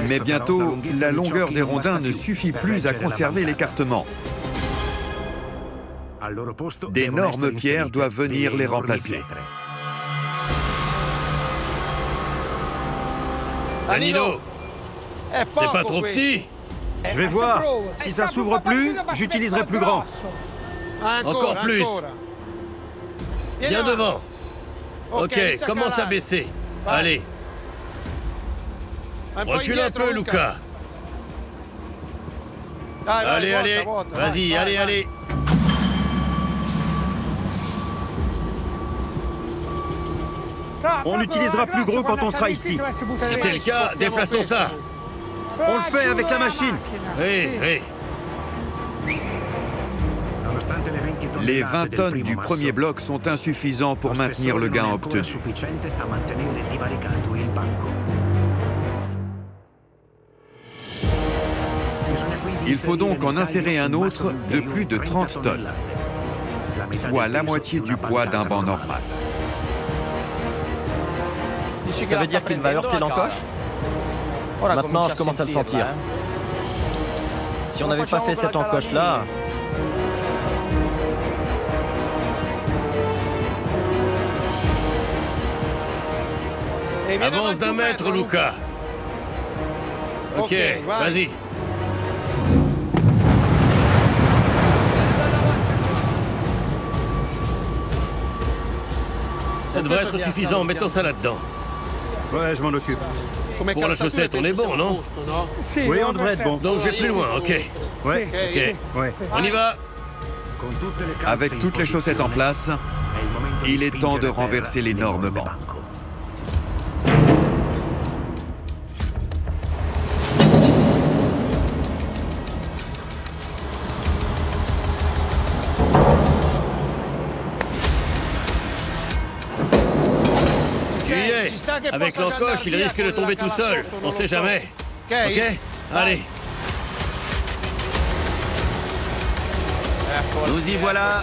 Mais bientôt, la longueur des rondins ne suffit plus à conserver l'écartement. D'énormes pierres doivent venir les remplacer. Danilo, c'est pas trop petit? Je vais voir. Si ça s'ouvre plus, j'utiliserai plus grand. Encore plus. Viens devant. Ok, commence à baisser. Allez. Recule un peu, Luca. Allez, allez. Vas-y, allez, allez. On utilisera plus gros quand on sera ici. Si c'est le cas, déplaçons ça. On le fait avec la machine. Oui, oui. Les 20 tonnes du premier bloc sont insuffisants pour maintenir le gain obtenu. Il faut donc en insérer un autre de plus de 30 tonnes, soit la moitié du poids d'un banc normal. Ça veut dire qu'il va heurter l'encoche? Maintenant, je commence à le sentir. Si on n'avait pas fait cette encoche-là... Avance d'un mètre, Luca. Ok, vas-y. Ça devrait être suffisant, mettons ça là-dedans. Ouais, je m'en occupe. Pour la chaussette, on est bon, non? Oui, on devrait être bon. Donc je vais plus loin, ok. Ouais, Ok. ouais. On y va. Avec toutes les chaussettes en place, il est temps de renverser l'énorme banc. Tu y es. Avec l'encoche, il risque de tomber tout seul. On sait jamais. Ok? Allez. Nous y voilà.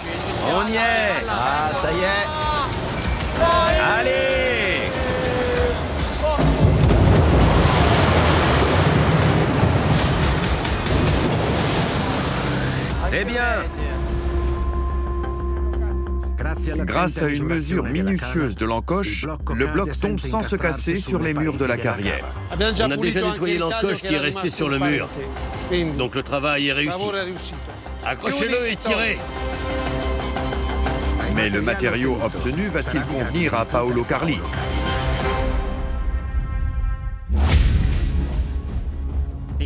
On y est. Ah, ça y est. Allez. C'est bien. Grâce à une mesure minutieuse de l'encoche, le bloc tombe sans se casser sur les murs de la carrière. On a déjà nettoyé l'encoche qui est restée sur le mur. Donc le travail est réussi. Accrochez-le et tirez. Mais le matériau obtenu va-t-il convenir à Paolo Carli?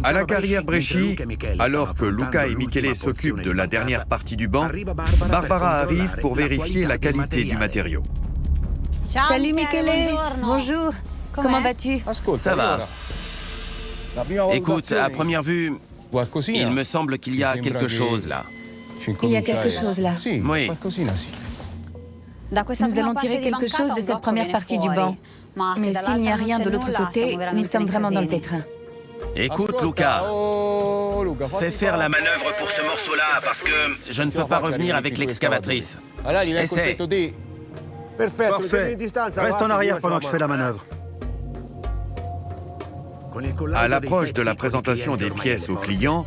À la carrière Bresci, alors que Luca et Michele s'occupent de la dernière partie du banc, Barbara arrive pour vérifier la qualité du matériau. Salut Michele, bonjour. Comment vas-tu? Ça va. Écoute, à première vue, il me semble qu'il y a quelque chose là. Il y a quelque chose là. Oui. Nous allons tirer quelque chose de cette première partie du banc. Mais s'il n'y a rien de l'autre côté, nous sommes vraiment dans le pétrin. Écoute, Luca, fais faire la manœuvre pour ce morceau-là, parce que je ne peux pas revenir avec l'excavatrice. Essaie. Parfait. Reste en arrière pendant que je fais la manœuvre. À l'approche de la présentation des pièces aux clients,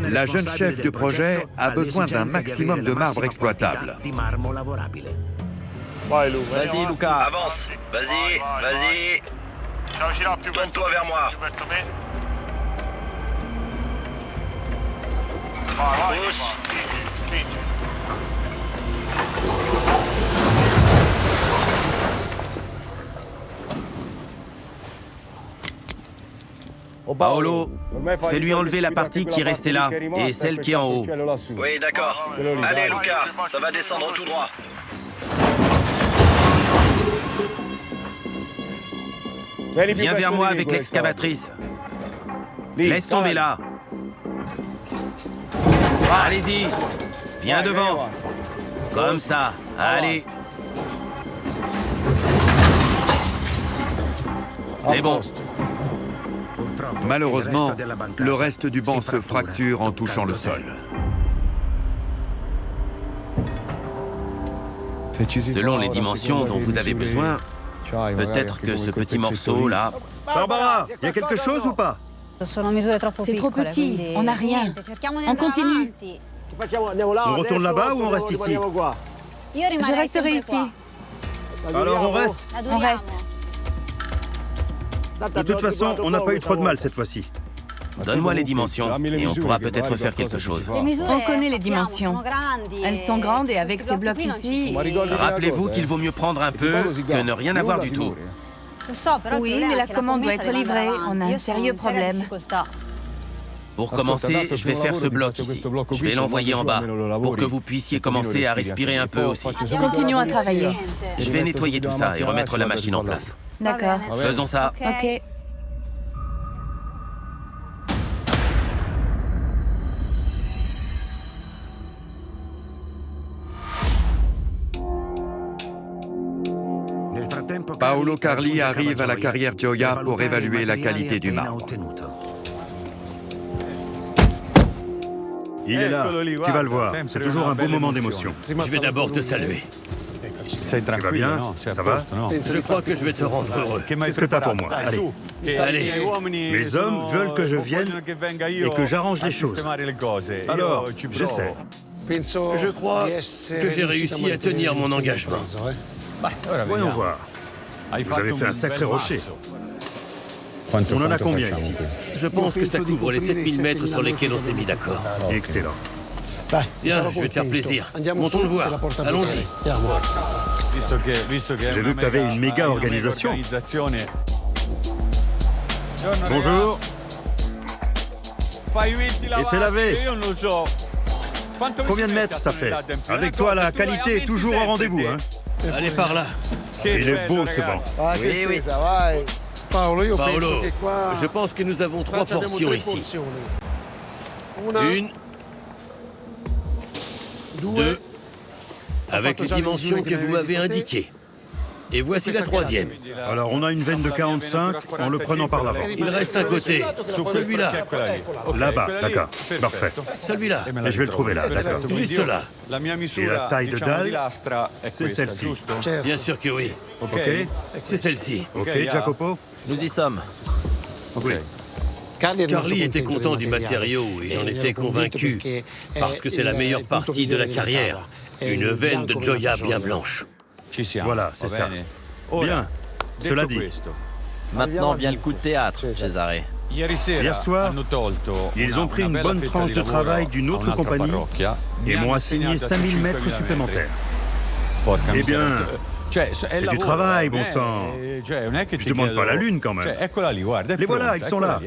la jeune chef de projet a besoin d'un maximum de marbre exploitable. Vas-y, Luca. Avance, vas-y, vas-y. Tourne-toi vers moi. Pousse. Paolo, fais-lui enlever la partie qui est restée là et celle qui est en haut. Oui, d'accord. Allez, Luca, ça va descendre tout droit. Viens vers moi avec l'excavatrice. Laisse tomber là. Allez-y. Viens devant. Comme ça. Allez. C'est bon. Malheureusement, le reste du banc se fracture en touchant le sol. Selon les dimensions dont vous avez besoin, peut-être que ce petit morceau là... Barbara, il y a quelque chose ou pas? C'est trop petit, on n'a rien. On continue. On retourne là-bas ou on reste ici? Je resterai ici. Alors on reste? On reste. De toute façon, on n'a pas eu trop de mal cette fois-ci. Donne-moi les dimensions et on pourra peut-être faire quelque chose. On connaît les dimensions. Elles sont grandes et avec ces blocs ici... Rappelez-vous qu'il vaut mieux prendre un peu que ne rien avoir du tout. Oui, mais la commande doit être livrée. On a un sérieux problème. Pour commencer, je vais faire ce bloc ici. Je vais l'envoyer en bas pour que vous puissiez commencer à respirer un peu aussi. Continuons à travailler. Je vais nettoyer tout ça et remettre la machine en place. D'accord. Faisons ça. Ok. Paolo Carli arrive à la carrière Gioia pour évaluer la qualité du marbre. Il est là, tu vas le voir. C'est toujours un beau moment d'émotion. Je vais d'abord te saluer. Tu vas bien? Ça va? Je crois que je vais te rendre heureux. Qu'est-ce que t'as pour moi? Allez. Allez. Mes hommes veulent que je vienne et que j'arrange les choses. Alors, j'essaie. Je crois que j'ai réussi à tenir mon engagement. Voyons voir. Vous avez fait un sacré rocher. On en a combien ici? Je pense que ça couvre les 7000 mètres sur lesquels on s'est mis d'accord. Excellent. Bien, je vais te faire plaisir. Montons le voir. Allons-y. J'ai vu que tu avais une méga organisation. Bonjour. Et c'est lavé. Combien de mètres ça fait? Avec toi, la qualité est toujours au rendez-vous, hein? Allez par là. Il est beau ce banc. Oui, oui. Paolo, je pense que nous avons 3 portions ici. 1, 2, avec les dimensions que vous m'avez indiquées. Et voici la 3e. Alors, on a une veine de 45 en le prenant par l'avant. Il reste un côté. Celui-là. Là-bas, d'accord. Parfait. Celui-là. Et je vais le trouver là, d'accord. Juste là. Et la taille de dalle, c'est celle-ci. Bien sûr que oui. OK? C'est celle-ci. OK, Jacopo? Nous y sommes. Oui. Carli était content du matériau et j'en étais convaincu, parce que c'est la meilleure partie de la carrière. Une veine de Gioia bien blanche. Voilà, c'est ça. Bien. Cela dit, Maintenant vient le coup de théâtre, Cesare. hier soir, ils ont pris une bonne tranche de travail d'une autre compagnie et m'ont assigné 5000 mètres supplémentaires. Eh bien, c'est du travail, bon sang. Je demande pas la lune quand même. Les voilà, ils sont là.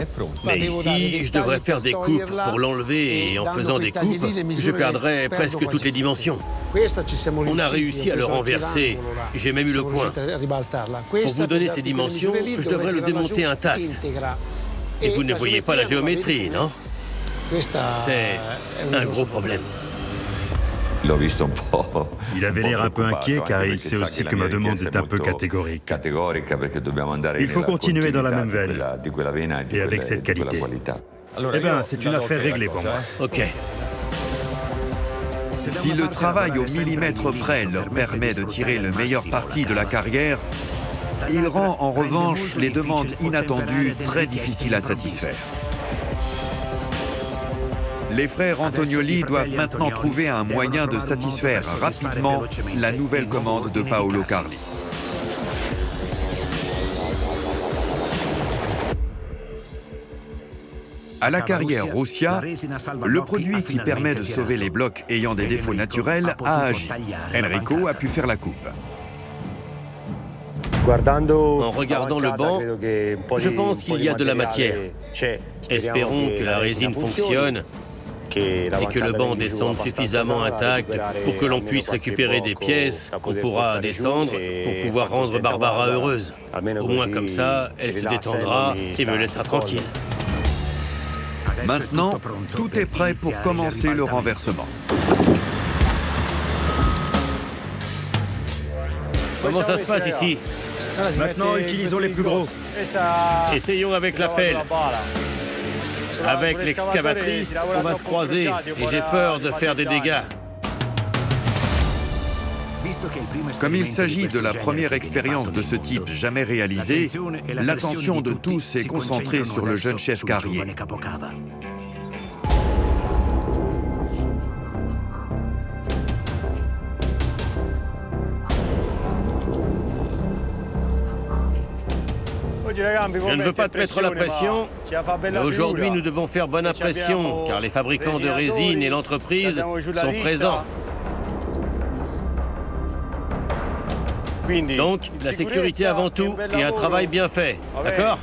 Mais ici, je devrais faire des coupes pour l'enlever et en faisant des coupes, je perdrais presque toutes les dimensions. On a réussi à le renverser. J'ai même eu le coin. Pour vous donner ces dimensions, je devrais le démonter intact. Et vous ne voyez pas la géométrie, non? C'est un gros problème. Il avait l'air un peu inquiet car il sait aussi que ma demande est un peu catégorique. Il faut continuer dans la même veine et avec cette qualité. Eh bien, c'est une affaire réglée pour moi. Ok. Si le travail au millimètre près leur permet de tirer le meilleur parti de la carrière, il rend en revanche les demandes inattendues très difficiles à satisfaire. Les frères Antonioli doivent maintenant trouver un moyen de satisfaire rapidement la nouvelle commande de Paolo Carli. À la carrière Russia, le produit qui permet de sauver les blocs ayant des défauts naturels a agi. Enrico a pu faire la coupe. En regardant le banc, je pense qu'il y a de la matière. Espérons que la résine fonctionne et que le banc descende suffisamment intact pour que l'on puisse récupérer des pièces qu'on pourra descendre pour pouvoir rendre Barbara heureuse. Au moins comme ça, elle se détendra et me laissera tranquille. Maintenant, tout est prêt pour commencer le renversement. Comment ça se passe ici? Maintenant, utilisons les plus gros. Essayons avec la pelle. Avec l'excavatrice, on va se croiser et j'ai peur de faire des dégâts. Comme il s'agit de la première expérience de ce type jamais réalisée, l'attention de tous est concentrée sur le jeune chef carrier. Je ne veux pas te mettre la pression, mais aujourd'hui nous devons faire bonne impression, car les fabricants de résine et l'entreprise sont présents. Donc, la sécurité avant tout et un travail bien fait, d'accord ?